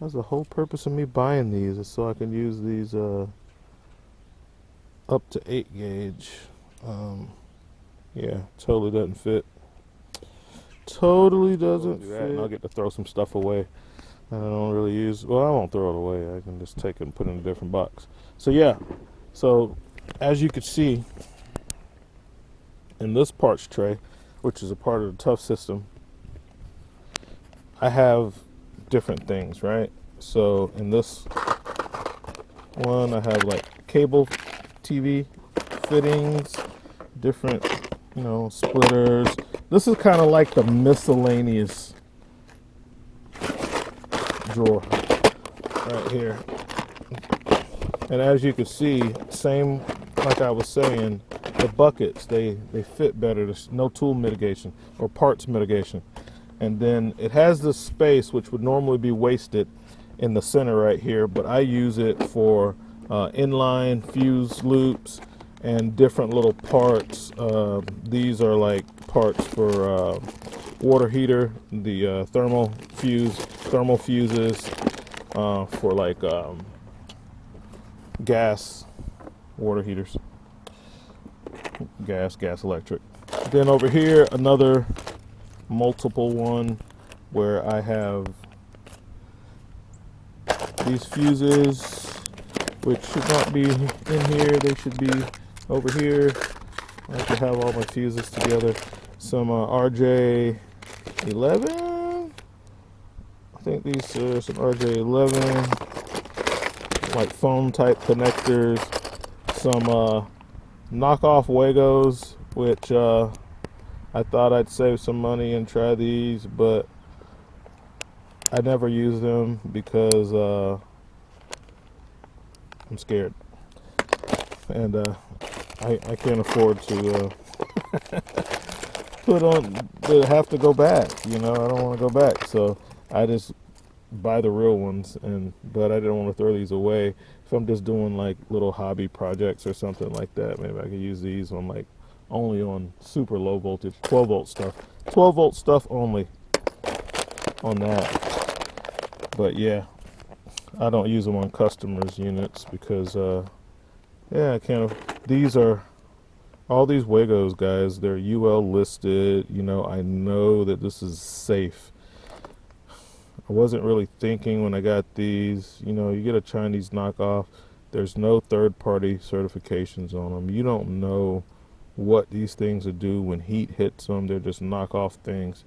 That's the whole purpose of me buying these, is so I can use these up to 8 gauge. Yeah, totally doesn't fit. Totally doesn't fit. And I'll get to throw some stuff away that I don't really use. Well, I won't throw it away. I can just take it and put it in a different box. So yeah, so as you can see in this parts tray, which is a part of the Tough system, I have different things, right? So in this one, I have like cable TV fittings, different, splitters. This is kind of like the miscellaneous drawer right here. And as you can see, same like I was saying, the buckets, they fit better. There's no tool mitigation or parts mitigation. And then it has this space which would normally be wasted in the center right here, but I use it for inline fuse loops and different little parts. These are like parts for water heater, the thermal fuses for like gas water heaters, gas electric. Then over here, another multiple one where I have these fuses, which should not be in here. They should be over here. I should have all my fuses together. Some RJ11. I think these are some RJ11, like phone type connectors. Some knockoff Wagos, which I thought I'd save some money and try these, but I never use them because I'm scared, and I can't afford to have to go back. I don't want to go back, so I just buy the real ones. But I didn't want to throw these away. If I'm just doing like little hobby projects or something like that, maybe I could use these on like only on super low voltage, 12 volt stuff. 12 volt stuff only on that. But yeah, I don't use them on customers' units because I can't. These are all these Wagos, guys. They're UL listed. I know that this is safe. I wasn't really thinking when I got these. You get a Chinese knockoff. There's no third-party certifications on them. You don't know what these things will do when heat hits them. They're just knockoff things.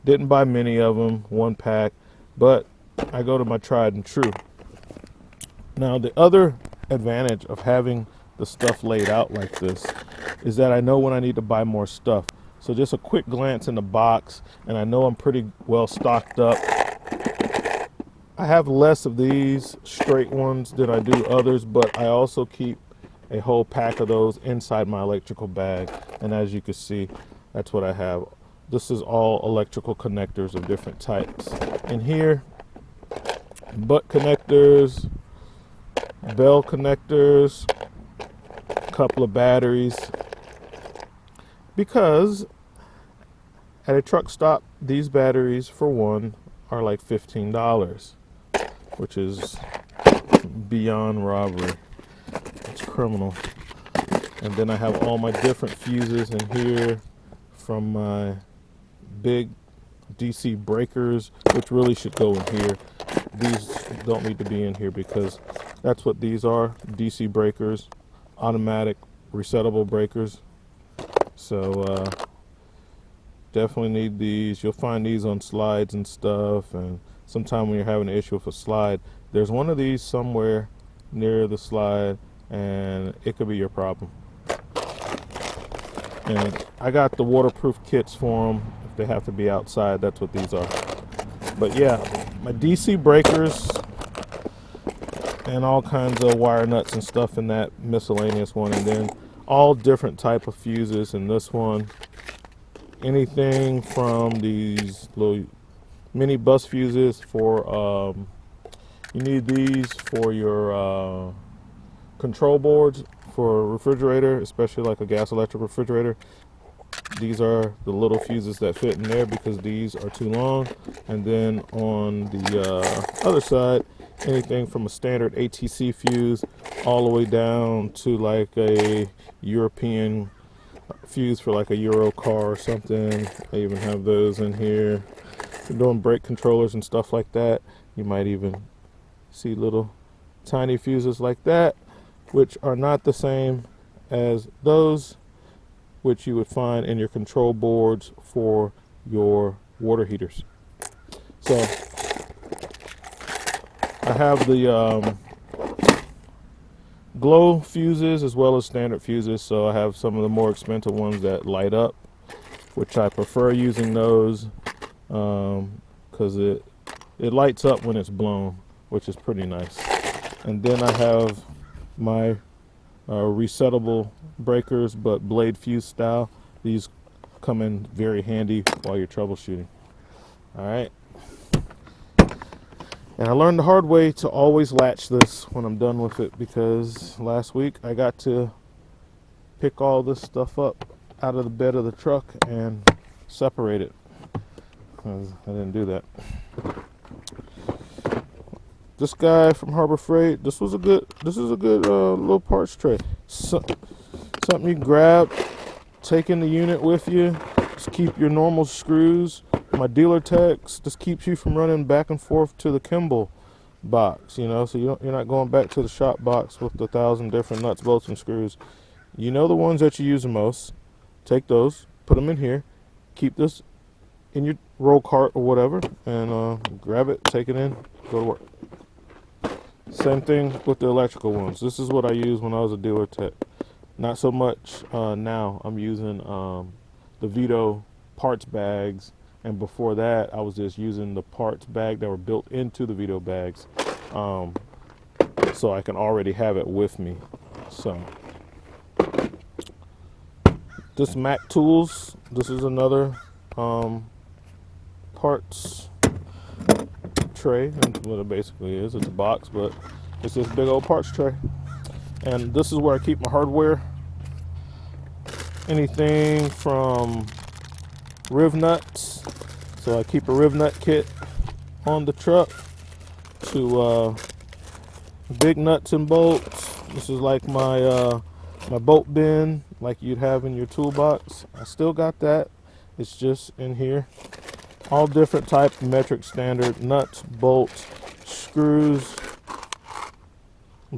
Didn't buy many of them, one pack, but I go to my tried and true. Now, the other advantage of having the stuff laid out like this is that I know when I need to buy more stuff. So just a quick glance in the box, and I know I'm pretty well stocked up. I have less of these straight ones than I do others, but I also keep a whole pack of those inside my electrical bag. And as you can see, that's what I have. This is all electrical connectors of different types. In here, butt connectors, bell connectors, a couple of batteries. Because at a truck stop, these batteries, for one, are like $15, which is beyond robbery. It's criminal. And then I have all my different fuses in here from my big DC breakers, which really should go in here. These don't need to be in here because that's what these are, DC breakers, automatic resettable breakers. So definitely need these. You'll find these on slides and stuff, and sometime when you're having an issue with a slide, there's one of these somewhere near the slide, and it could be your problem. And I got the waterproof kits for them. If they have to be outside, that's what these are. But yeah, my DC breakers and all kinds of wire nuts and stuff in that miscellaneous one, and then all different type of fuses in this one. Anything from these little mini bus fuses for you need these for your control boards for a refrigerator, especially like a gas electric refrigerator. these are the little fuses that fit in there because these are too long. And then on the other side, anything from a standard ATC fuse all the way down to like a European fuse for like a Euro car or something. I even have those in here. If you're doing brake controllers and stuff like that, you might even see little tiny fuses like that, which are not the same as those which you would find in your control boards for your water heaters. So I have the glow fuses as well as standard fuses. So I have some of the more expensive ones that light up, which I prefer using those because it lights up when it's blown, which is pretty nice. And then I have my resettable breakers, but blade fuse style. These come in very handy while you're troubleshooting. All right. And I learned the hard way to always latch this when I'm done with it, because last week I got to pick all this stuff up out of the bed of the truck and separate it. I didn't do that. This guy from Harbor Freight, this is a good little parts tray. Something you grab, take in the unit with you. Just keep your normal screws. My dealer techs just keeps you from running back and forth to the Kimball box, you know, so you're not going back to the shop box with 1,000 different nuts, bolts, and screws. You know the ones that you use the most. Take those, put them in here, keep this in your roll cart or whatever, and grab it, take it in, go to work. Same thing with the electrical ones. This is what I used when I was a dealer tech. Not so much now. I'm using the Vito parts bags, and before that I was just using the parts bag that were built into the Vito bags, so I can already have it with me. So this Mac Tools, this is another parts tray, and what it basically is, it's a box, but it's this big old parts tray. And this is where I keep my hardware. Anything from riv nuts, so I keep a riv nut kit on the truck, to big nuts and bolts. This is like my my bolt bin, like you'd have in your toolbox. I still got that. It's just in here. All different type of metric standard nuts, bolts, screws,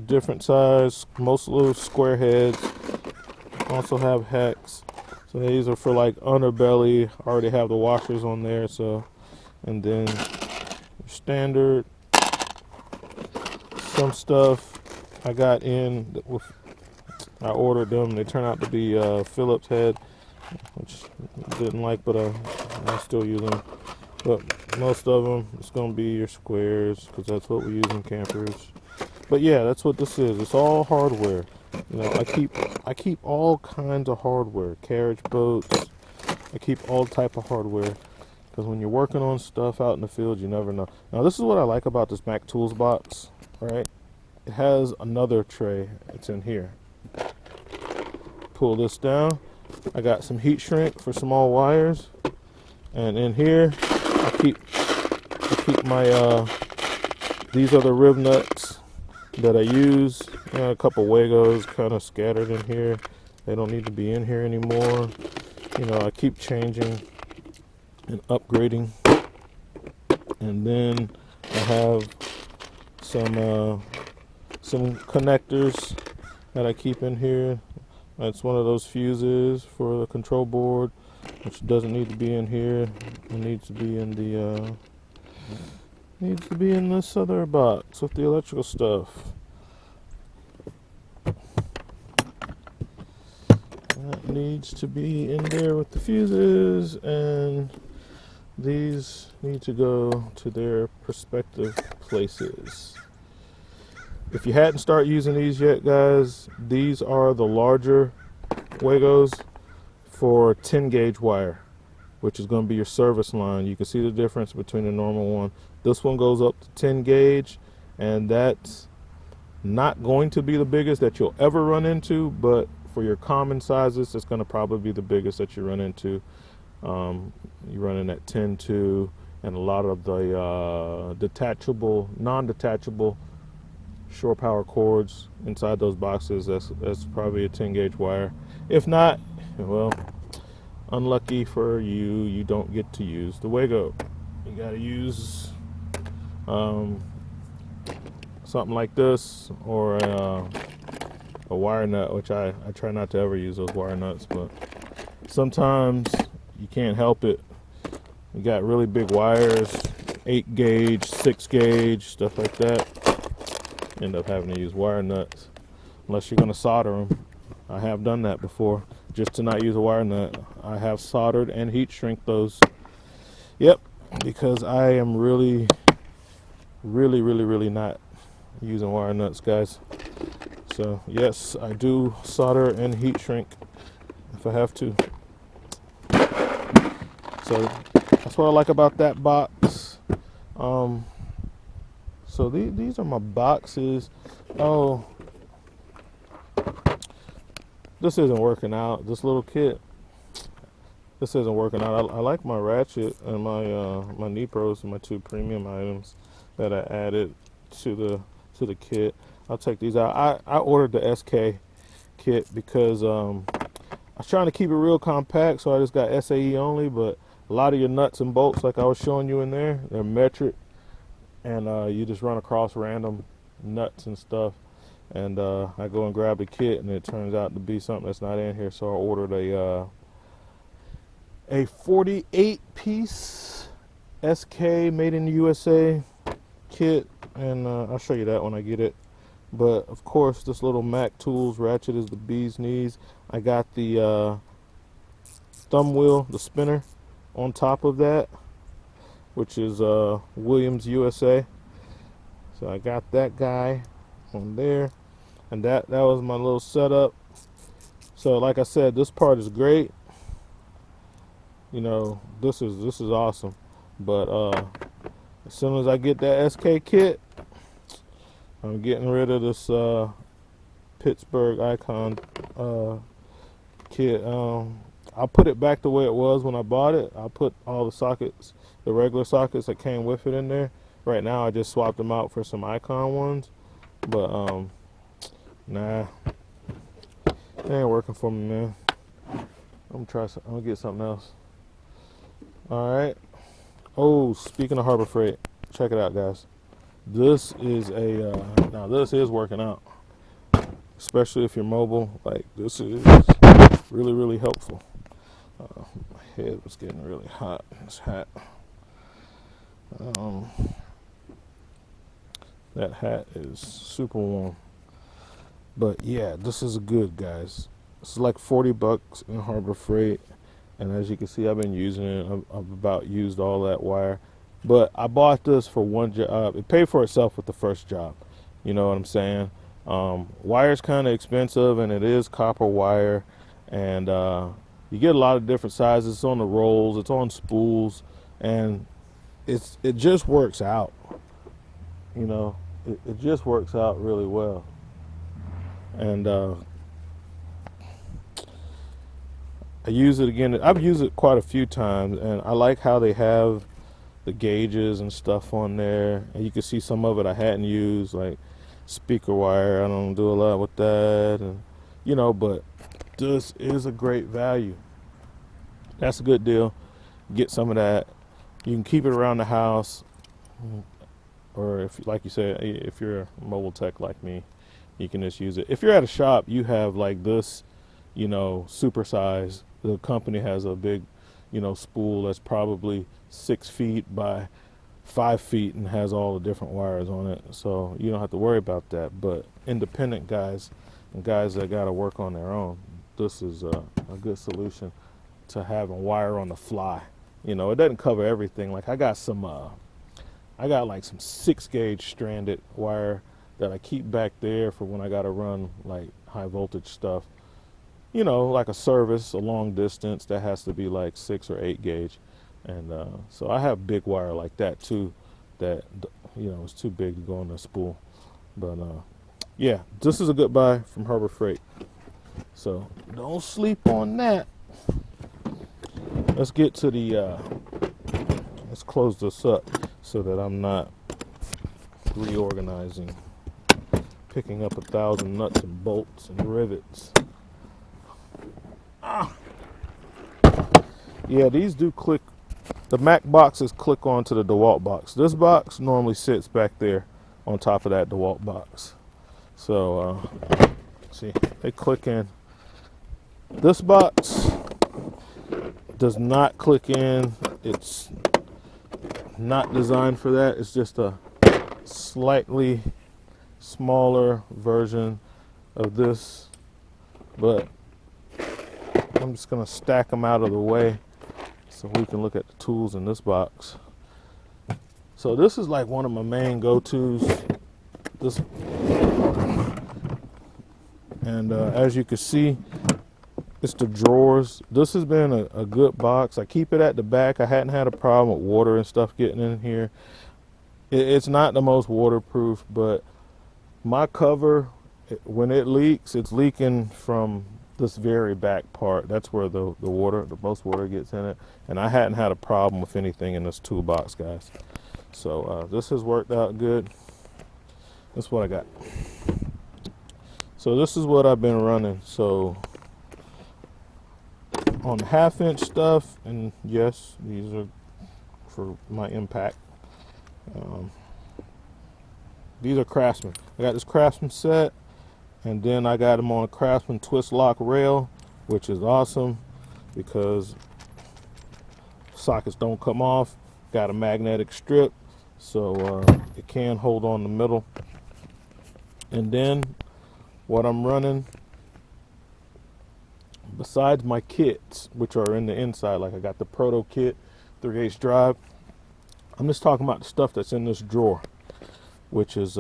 different size, most little square heads. Also have hex. So these are for like underbelly. I already have the washers on there. So, and then standard. Some stuff I got in with, I ordered them. They turn out to be Phillips head, which I didn't like, but I still use them. But most of them, it's gonna be your squares, because that's what we use in campers. But yeah, that's what this is. It's all hardware. You know, I keep all kinds of hardware, carriage boats. I keep all type of hardware, because when you're working on stuff out in the field, you never know. Now, this is what I like about this Mac Tools box. Right? It has another tray. It's in here. Pull this down. I got some heat shrink for small wires, and in here I keep my these are the rib nuts that I use. A couple Wagos kind of scattered in here. They don't need to be in here anymore. You know, I keep changing and upgrading. And then I have some connectors that I keep in here. That's one of those fuses for the control board, which doesn't need to be in here. It needs to be in the this other box with the electrical stuff. That needs to be in there with the fuses, and these need to go to their respective places. If you hadn't started using these yet, guys, these are the larger Wagos for 10 gauge wire, which is going to be your service line. You can see the difference between the normal one. This one goes up to 10 gauge, and that's not going to be the biggest that you'll ever run into, but for your common sizes, it's going to probably be the biggest that you run into. You run in at 10-2, and a lot of the detachable, non-detachable shore power cords inside those boxes, that's probably a 10 gauge wire. If not, well, unlucky for you, you don't get to use the Wago. You got to use something like this, or a wire nut, which I try not to ever use those wire nuts, but sometimes you can't help it. You got really big wires, 8 gauge, 6 gauge, stuff like that. End up having to use wire nuts unless you're going to solder them. I have done that before, just to not use a wire nut. I have soldered and heat shrink those. Yep, because I am really not using wire nuts, guys. So yes, I do solder and heat shrink if I have to. So that's what I like about that box. So these are my boxes. Oh, this isn't working out. This little kit, this isn't working out. I like my ratchet and my knee pros and my 2 premium items that I added to the kit. I'll take these out. I ordered the SK kit because I was trying to keep it real compact, so I just got SAE only. But a lot of your nuts and bolts, like I was showing you in there, they're metric, and you just run across random nuts and stuff. And I go and grab the kit, and it turns out to be something that's not in here. So I ordered a 48 piece SK made in the USA kit, and I'll show you that when I get it. But of course, this little Mac Tools ratchet is the bee's knees. I got the thumb wheel, the spinner, on top of that, which is Williams USA. So I got that guy on there, and that was my little setup. So like I said, this part is great. You know, this is awesome. But as soon as I get that SK kit, I'm getting rid of this Pittsburgh Icon kit. I'll put it back the way it was when I bought it. I'll put all the sockets, the regular sockets that came with it, in there. Right now I just swapped them out for some Icon ones. But nah, it ain't working for me, man. I'm gonna get something else. Alright. Oh, speaking of Harbor Freight, check it out, guys. This is now this is working out, especially if you're mobile. Like, this is really helpful. My head was getting really hot in this hat. That hat is super warm. But yeah, this is good, guys. This is like $40 in Harbor Freight, and as you can see, I've been using it. I've about used all that wire. But I bought this for one job. It paid for itself with the first job. You know what I'm saying? Wire's kind of expensive, and it is copper wire. And you get a lot of different sizes. It's on the rolls, it's on spools, and it just works out. You know, it just works out really well. And I use it again. I've used it quite a few times, and I like how they have the gauges and stuff on there, and you can see some of it I hadn't used, like speaker wire. I don't do a lot with that, and you know, but this is a great value. That's a good deal. Get some of that. You can keep it around the house, or if, like you said, if you're a mobile tech like me, you can just use it. If you're at a shop, you have like this, you know, super size. The company has a big, you know, spool that's probably 6 feet by 5 feet and has all the different wires on it, so you don't have to worry about that. But independent guys and guys that got to work on their own, this is a good solution to having wire on the fly. You know, it doesn't cover everything. Like I got like some 6 gauge stranded wire that I keep back there for when I got to run like high voltage stuff. You know, like a service, a long distance that has to be like 6 or 8 gauge. And so I have big wire like that too, that, you know, it's too big to go on the spool. But yeah, this is a good buy from Harbor Freight. So don't sleep on that. Let's get to the, let's close this up so that I'm not reorganizing, picking up 1,000 nuts and bolts and rivets. Yeah, these do click. The Mac boxes click onto the DeWalt box. This box normally sits back there on top of that DeWalt box. So, see, they click in. This box does not click in. It's not designed for that. It's just a slightly smaller version of this. But I'm just going to stack them out of the way so we can look at the tools in this box. So this is like one of my main go-tos. This, and as you can see, it's the drawers. This has been a good box. I keep it at the back. I hadn't had a problem with water and stuff getting in here. It's not the most waterproof, but my cover, when it leaks, it's leaking from this very back part. That's where the most water gets in it. And I hadn't had a problem with anything in this toolbox, guys. So this has worked out good. That's what I got. So this is what I've been running. So on the 1/2 inch stuff, and yes, these are for my impact. These are Craftsman. I got this Craftsman set, and then I got them on a Craftsman twist lock rail, which is awesome because sockets don't come off. Got a magnetic strip, so it can hold on the middle. And then what I'm running, besides my kits, which are in the inside, like I got the Proto kit, 3/8 drive, I'm just talking about the stuff that's in this drawer, which is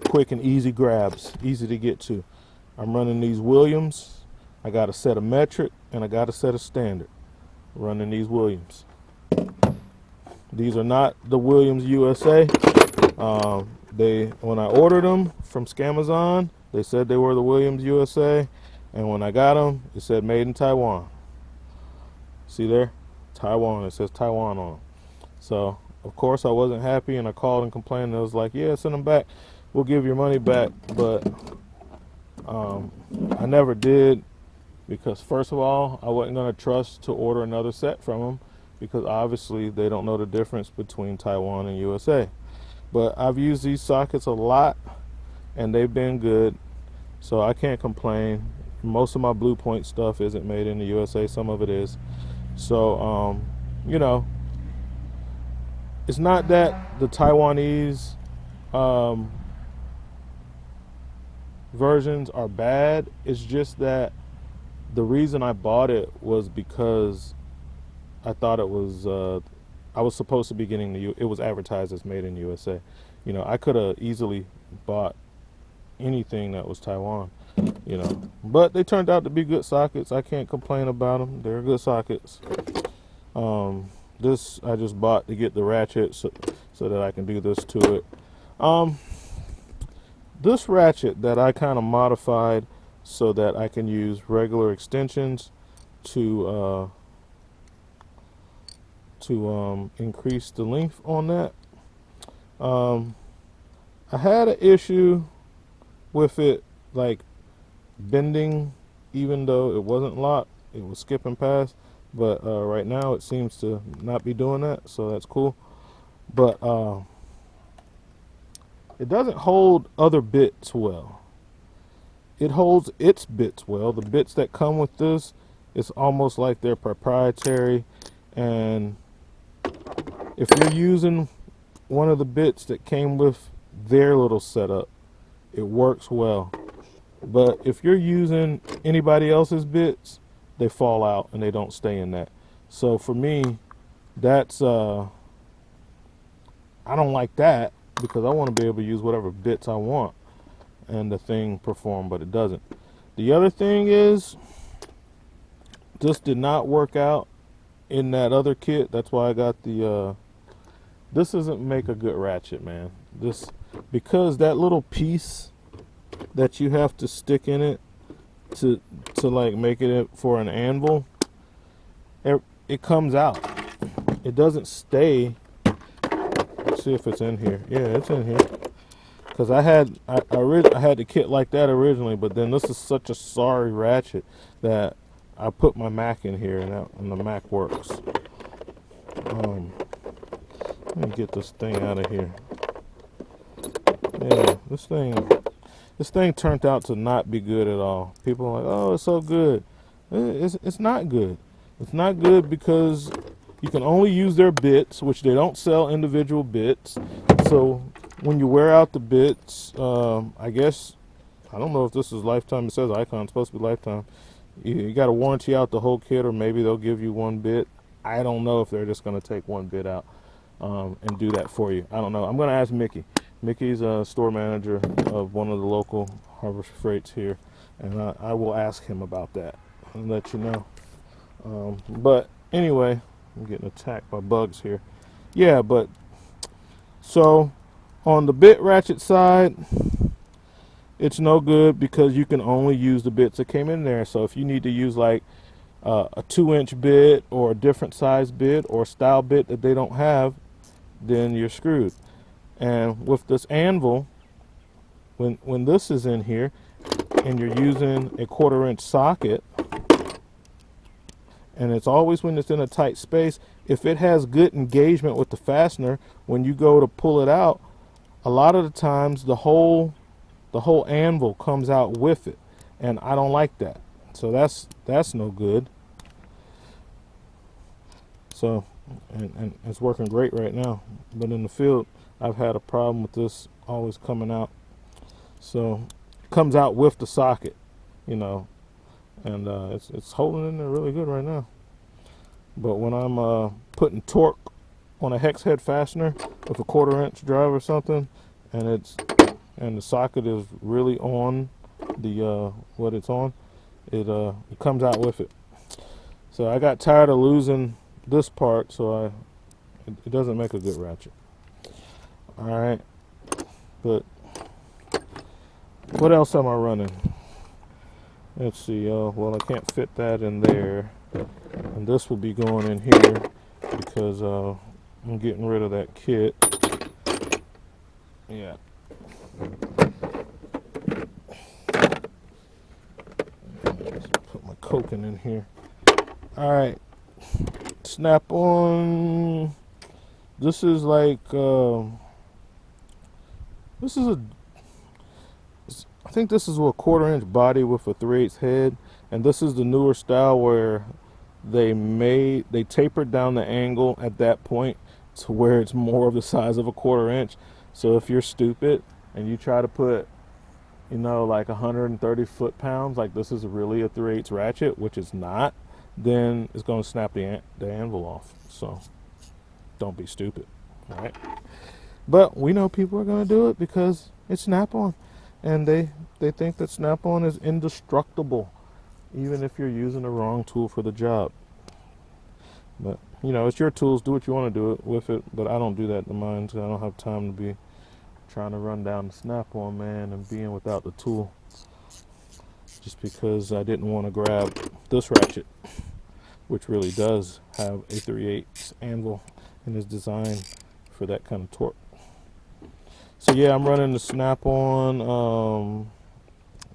quick and easy grabs, easy to get to. I'm running these Williams. I got a set of metric and I got a set of standard. Running these Williams. These are not the Williams USA. When I ordered them from Scamazon, they said they were the Williams USA, and when I got them, it said made in Taiwan. See there? Taiwan. It says Taiwan on them. So of course I wasn't happy, and I called and complained, and I was like, yeah, send them back. We'll give your money back. But I never did, because first of all, I wasn't going to trust to order another set from them, because obviously they don't know the difference between Taiwan and USA. But I've used these sockets a lot, and they've been good, so I can't complain. Most of my Blue Point stuff isn't made in the USA. Some of it is. So, you know, it's not that the Taiwanese versions are bad. It's just that the reason I bought it was because I thought it was I was supposed to be getting it was advertised as made in USA. You know, I could have easily bought anything that was Taiwan, you know, but they turned out to be good sockets. I can't complain about them. They're good sockets. This I just bought to get the ratchet so that I can do this to it. This ratchet that I kind of modified so that I can use regular extensions to increase the length on that. I had an issue with it like bending, even though it wasn't locked. It was skipping past, but right now it seems to not be doing that, so that's cool. But it doesn't hold other bits well. It holds its bits well. The bits that come with this, it's almost like they're proprietary, and if you're using one of the bits that came with their little setup, it works well. But if you're using anybody else's bits, they fall out and they don't stay in that. So for me, that's I don't like that, because I want to be able to use whatever bits I want and the thing perform, but it doesn't. The other thing is, this did not work out in that other kit. That's why I got the this doesn't make a good ratchet, man. This, because that little piece that you have to stick in it to to like make it for an anvil, it comes out. It doesn't stay. Let's see if it's in here. Yeah, it's in here. Because I had the kit like that originally, but then this is such a sorry ratchet that I put my Mac in here, and the Mac works. Let me get this thing out of here. Yeah, this thing turned out to not be good at all. People are like, oh, it's so good. It's not good. It's not good because you can only use their bits, which they don't sell individual bits. So when you wear out the bits, I guess, I don't know if this is lifetime. It says Icon, it's supposed to be lifetime. You got to warranty out the whole kit, or maybe they'll give you one bit. I don't know if they're just going to take one bit out and do that for you. I don't know. I'm going to ask Mickey. Mickey's a store manager of one of the local Harbor Freights here, and I will ask him about that and let you know. But anyway, I'm getting attacked by bugs here. Yeah, but so on the bit ratchet side, it's no good because you can only use the bits that came in there. So if you need to use like a 2-inch bit or a different size bit or style bit that they don't have, then you're screwed. And with this anvil, when this is in here and you're using a 1/4-inch socket, and it's always when it's in a tight space, if it has good engagement with the fastener, when you go to pull it out, a lot of the times the whole anvil comes out with it, and I don't like that. So that's no good. So and it's working great right now, but in the field I've had a problem with this always coming out. So it comes out with the socket, you know, and it's holding in there really good right now. But when I'm putting torque on a hex head fastener with a 1/4-inch drive or something, and the socket is really on the what it's on, it comes out with it. So I got tired of losing this part, so it doesn't make a good ratchet. All right, but what else am I running? Let's see. Well, I can't fit that in there, and this will be going in here because I'm getting rid of that kit. Yeah. Put my coking in here. All right. Snap on. This is like this is I think this is a 1/4-inch body with a 3/8 head, and this is the newer style where they tapered down the angle at that point to where it's more of the size of a 1/4-inch. So if you're stupid and you try to put, you know, like 130 foot-pounds, like this is really a 3/8 ratchet, which is not, then it's going to snap the anvil off. So don't be stupid, all right? But we know people are going to do it because it's Snap-on, and they think that Snap-on is indestructible, even if you're using the wrong tool for the job. But you know, it's your tools. Do what you want to do it with it. But I don't do that to mine because I don't have time to be trying to run down the Snap-on, man, and being without the tool. Just because I didn't want to grab this ratchet, which really does have a 3/8 anvil and is designed for that kind of torque. So yeah, I'm running the Snap-on,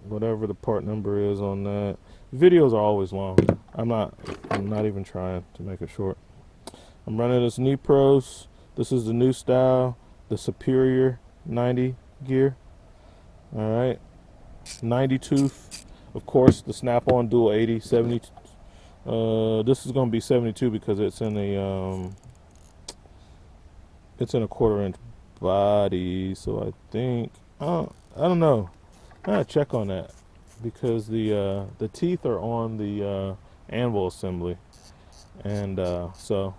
whatever the part number is on that. Videos are always long. I'm not even trying to make it short. I'm running this Nepros. This is the new style, the Superior 90 gear. All right, 90 tooth. Of course, the Snap-on Dual 80, 70. This is going to be 72 because it's in a 1/4-inch body. So I think I don't know. I gotta check on that because the teeth are on the anvil assembly, and so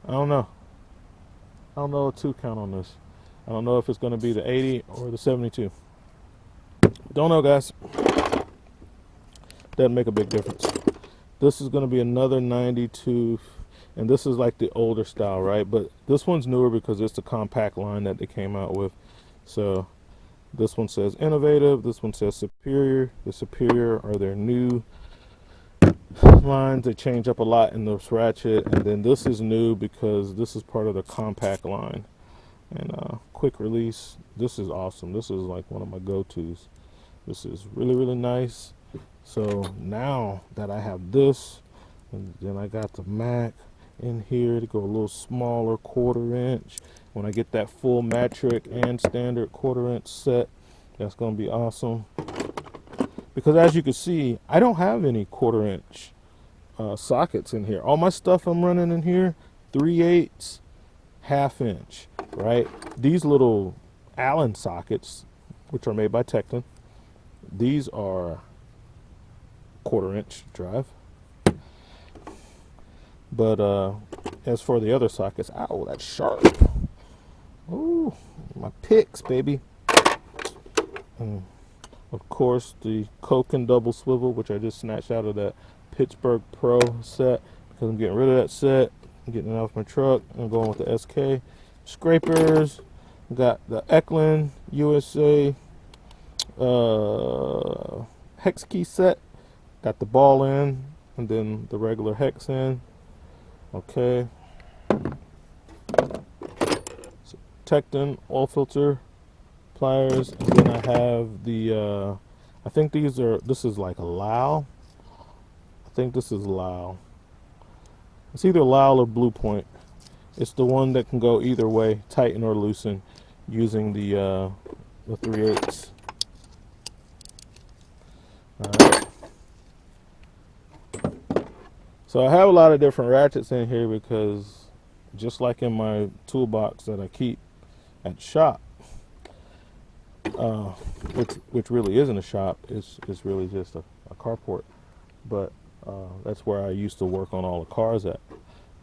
I don't know. I don't know a two count on this. I don't know if it's going to be the 80 or the 72. Don't know, guys. Doesn't make a big difference. This is going to be another 92, and this is like the older style, right? But this one's newer because it's the compact line that they came out with. So This one says innovative. This one says superior. The superior are their new lines. They change up a lot in this ratchet. And then this is new because this is part of the compact line. And quick release. This is awesome. This is like one of my go-tos. This is really, really nice. So now that I have this, and then I got the Mac in here to go a little smaller, 1/4 inch. When I get that full metric and standard 1/4 inch set, that's going to be awesome. Because as you can see, I don't have any 1/4 inch sockets in here. All my stuff I'm running in here, 3/8, 1/2 inch, right? These little Allen sockets, which are made by Tecton, these are 1/4 inch drive. But as for the other sockets, ow, that's sharp. Ooh, my picks, baby. And of course, the Coke and double swivel, which I just snatched out of that Pittsburgh Pro set because I'm getting rid of that set. I'm getting it off my truck. I'm going with the SK scrapers. Got the Eklund USA hex key set. Got the ball in and then the regular hex in. Okay. So, Tecton oil filter pliers, and then I have the I think this is like a Lao. I think this is Lao. It's either Lao or Blue Point. It's the one that can go either way, tighten or loosen, using the 3/8. All right. So I have a lot of different ratchets in here because just like in my toolbox that I keep at the shop, which really isn't a shop, it's really just a carport. But that's where I used to work on all the cars at.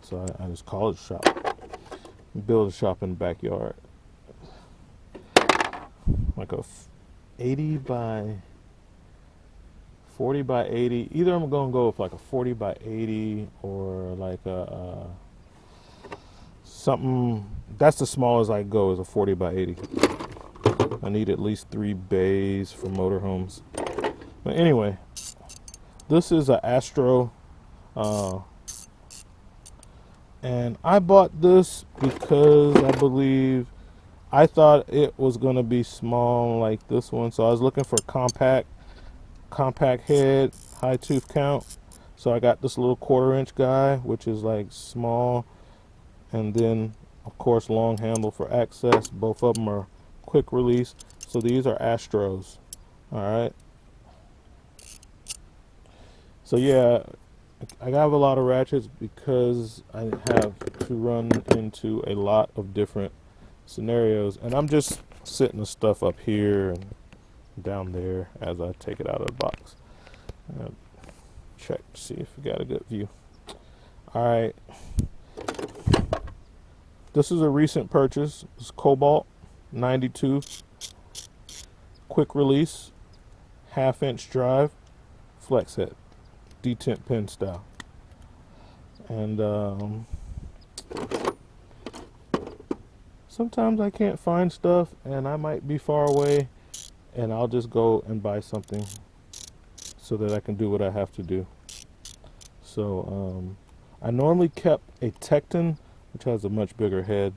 So I just call it a shop. Build a shop in the backyard. Like a 80 by 40 by 80. Either I'm going to go with like a 40 by 80 or like a something. That's the smallest I go is a 40 by 80. I need at least 3 bays for motorhomes. But anyway, this is an Astro. And I bought this because I thought it was going to be small like this one. So I was looking for compact head, high tooth count. So I got this little 1/4 inch guy, which is like small. And then, of course, long handle for access. Both of them are quick release. So these are Astros. All right. So yeah, I have a lot of ratchets because I have to run into a lot of different scenarios, and I'm just setting the stuff up here and down there as I take it out of the box. Check to see if we got a good view. All right, this is a recent purchase. It's Cobalt 92 quick release, 1/2 inch drive, flex head, detent pin style. And sometimes I can't find stuff and I might be far away, and I'll just go and buy something so that I can do what I have to do. So I normally kept a Tecton, which has a much bigger head,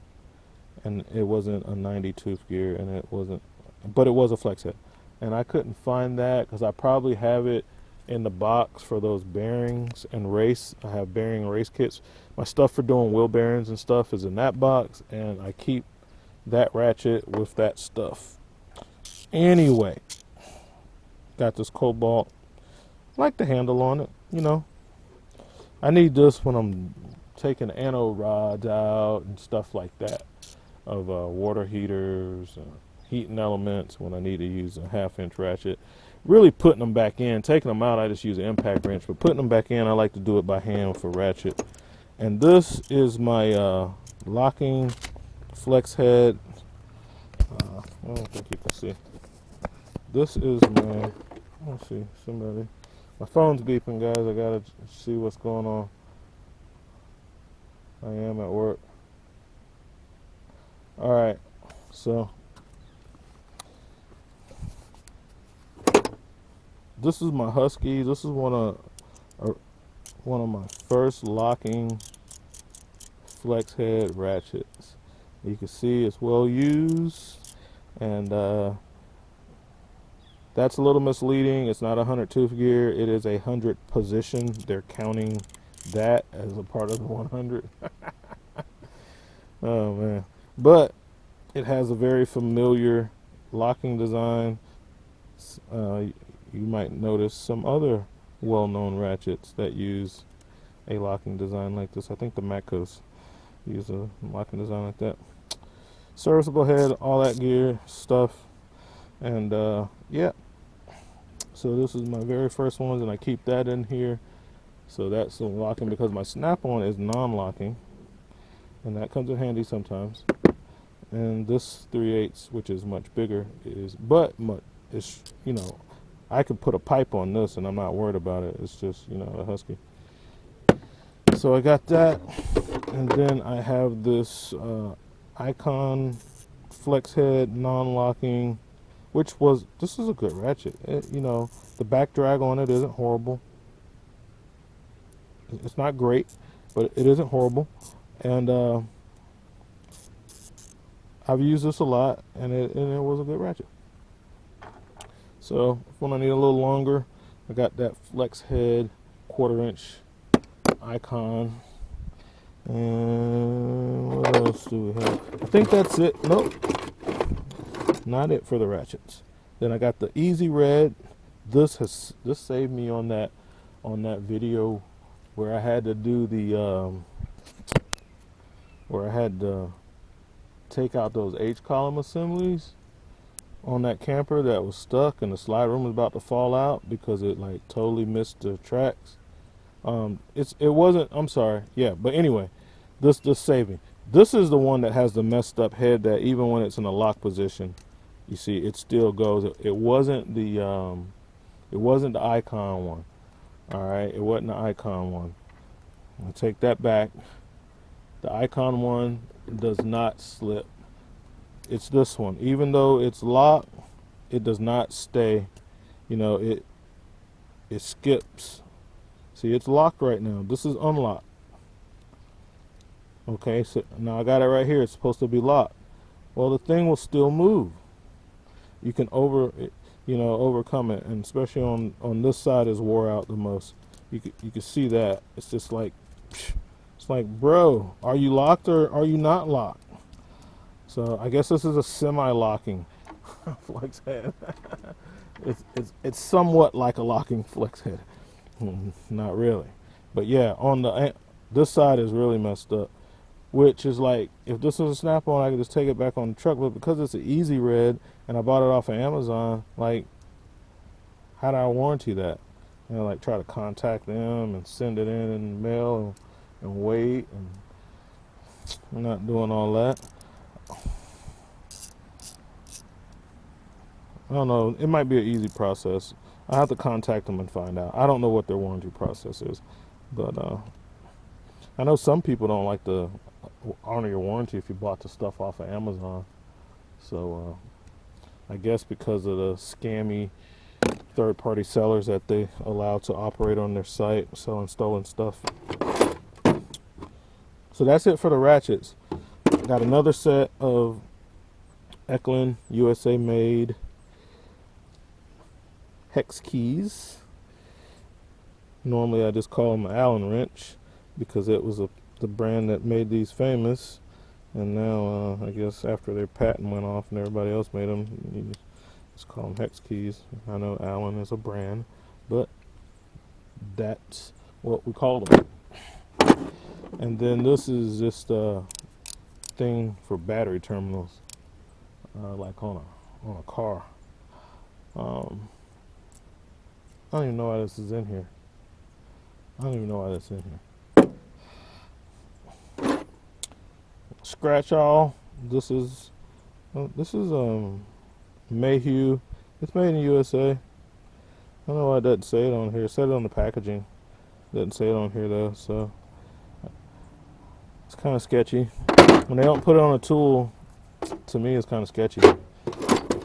and it wasn't a 90 tooth gear, and it wasn't, but it was a flex head. And I couldn't find that because I probably have it in the box for those bearings and race. I have bearing and race kits. My stuff for doing wheel bearings and stuff is in that box, and I keep that ratchet with that stuff. Anyway, got this Cobalt. Like the handle on it, you know. I need this when I'm taking anode rods out and stuff like that, of water heaters, heating elements when I need to use a 1/2 inch ratchet. Really putting them back in. Taking them out, I just use an impact wrench. But putting them back in, I like to do it by hand for ratchet. And this is my locking flex head. I don't think you can see. This is my, let's see, somebody. My phone's beeping, guys. I gotta see what's going on. I am at work. All right, so this is my Husky. This is one of my first locking flex head ratchets. You can see it's well used, and that's a little misleading. It's not a 100 tooth gear. It is a 100 position. They're counting that as a part of the 100. Oh man, but it has a very familiar locking design. You might notice some other well-known ratchets that use a locking design like this. I think the Macos use a locking design like that. Serviceable head, all that gear stuff, and yeah. So this is my very first one, and I keep that in here. So that's the locking because my snap-on is non-locking, and that comes in handy sometimes. And this 3/8, which is much bigger, is it's I could put a pipe on this, and I'm not worried about it. It's just a Husky. So I got that, and then I have this Icon flex head non-locking, this is a good ratchet. The back drag on it isn't horrible. It's not great, but it isn't horrible, and I've used this a lot, and it was a good ratchet. So when I need a little longer, I got that flex head 1/4 inch Icon. And what else do we have? I think that's it. Nope, not it for the ratchets. Then I got the Easy Red. This saved me on that video where I had to do the where I had to take out those H column assemblies on that camper that was stuck, and the slide room was about to fall out because it like totally missed the tracks. It wasn't. I'm sorry. Yeah, but anyway, this saved me. This is the one that has the messed up head that even when it's in a lock position, you see it still goes. It wasn't the Icon one. All right, it wasn't the Icon one. I'll take that back. The Icon one does not slip. It's this one. Even though it's locked, it does not stay. It skips. See, it's locked right now. This is unlocked. Okay, so now I got it right here. It's supposed to be locked. Well, the thing will still move. You can overcome it, and especially on this side is wore out the most. You can see that. It's just like, it's like, bro, are you locked or are you not locked? So I guess this is a semi-locking flex head. It's somewhat like a locking flex head. Not really, but yeah, this side is really messed up, which is like, if this was a snap-on, I could just take it back on the truck, but because it's an Easy Red and I bought it off of Amazon, like, how do I warranty that? Like try to contact them and send it in the mail and wait, and I'm not doing all that. I don't know, it might be an easy process. I have to contact them and find out. I don't know what their warranty process is, but I know some people don't like to honor your warranty if you bought the stuff off of Amazon. So I guess because of the scammy third-party sellers that they allow to operate on their site selling stolen stuff. So that's it for the ratchets. Got another set of Eklund USA made hex keys. Normally I just call them an Allen wrench because it was the brand that made these famous, and now I guess after their patent went off and everybody else made them, you just call them hex keys. I know Allen is a brand, but that's what we call them. And then this is just a thing for battery terminals, like on a car. I don't even know why this is in here. Scratch all. This is Mayhew. It's made in USA. I don't know why it doesn't say it on here. It said it on the packaging. Doesn't say it on here though, so it's kind of sketchy. When they don't put it on a tool, to me it's kind of sketchy.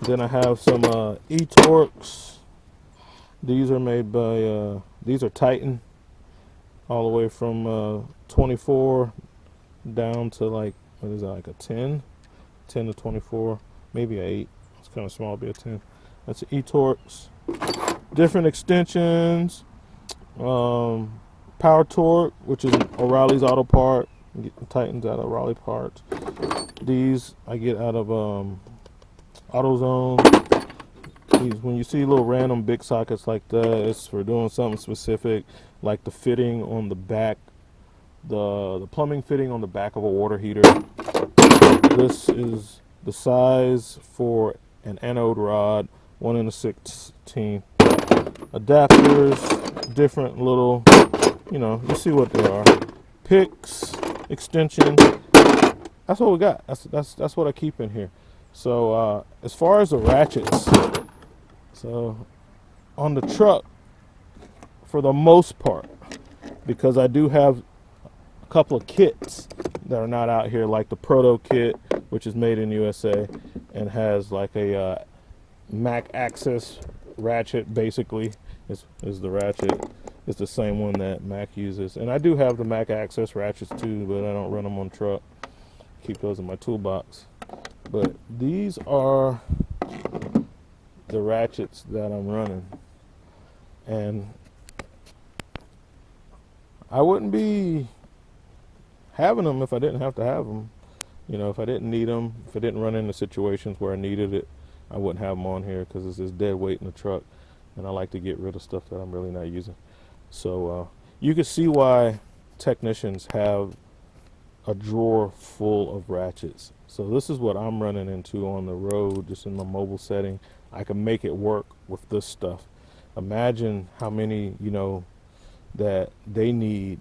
Then I have some eTorx These are made by, these are Titan, all the way from 24 down to like, what is that, like a 10? 10 to 24, maybe a 8. It's kind of small, be a 10. That's an E-Torx. Different extensions. Power torque, which is O'Reilly's auto part. Get the Titans out of O'Reilly parts. These I get out of AutoZone. These, when you see little random big sockets like that, it's for doing something specific, like the fitting on the back, the plumbing fitting on the back of a water heater. This is the size for an anode rod, 1 in a 16. Adapters, different little, you see what they are. Picks, extension. That's what we got. That's what I keep in here. So as far as the ratchets, so on the truck, for the most part, because I do have a couple of kits that are not out here, like the Proto kit, which is made in USA and has like a Mac Access ratchet, basically is the ratchet. It's the same one that Mac uses, and I do have the Mac Access ratchets too, but I don't run them on truck. Keep those in my toolbox. But these are the ratchets that I'm running, and I wouldn't be having them if I didn't have to have them. If I didn't need them, if I didn't run into situations where I needed it, I wouldn't have them on here, because it's just dead weight in the truck, and I like to get rid of stuff that I'm really not using. So you can see why technicians have a drawer full of ratchets. So this is what I'm running into on the road, just in my mobile setting. I can make it work with this stuff. Imagine how many, that they need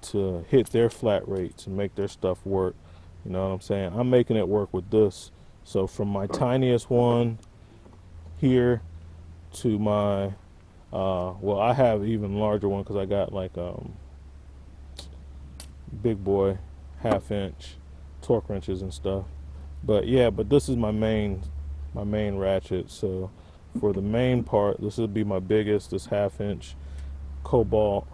to hit their flat rates and make their stuff work. You know what I'm saying? I'm making it work with this. So from my tiniest one here to my, well, I have even larger one, because I got like big boy 1/2 inch torque wrenches and stuff. But yeah, but this is my main ratchet. So for the main part, this would be my biggest, this 1/2 inch Cobalt,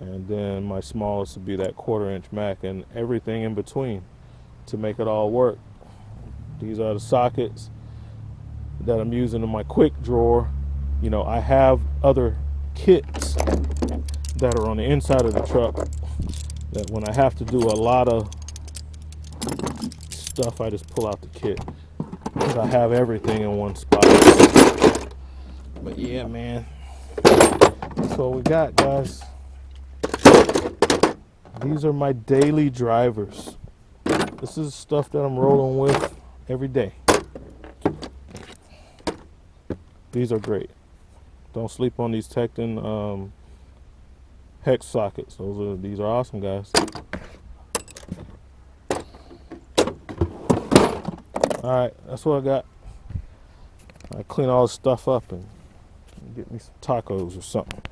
and then my smallest would be that 1/4 inch Mac, and everything in between to make it all work. These are the sockets that I'm using in my quick drawer. I have other kits that are on the inside of the truck that when I have to do a lot of stuff, I just pull out the kit, because I have everything in one spot. But yeah, man, that's what we got, guys. These are my daily drivers. This is stuff that I'm rolling with every day. These are great. Don't sleep on these Tecton hex sockets. These are awesome, guys. Alright, that's what I got. I clean all this stuff up and get me some tacos or something.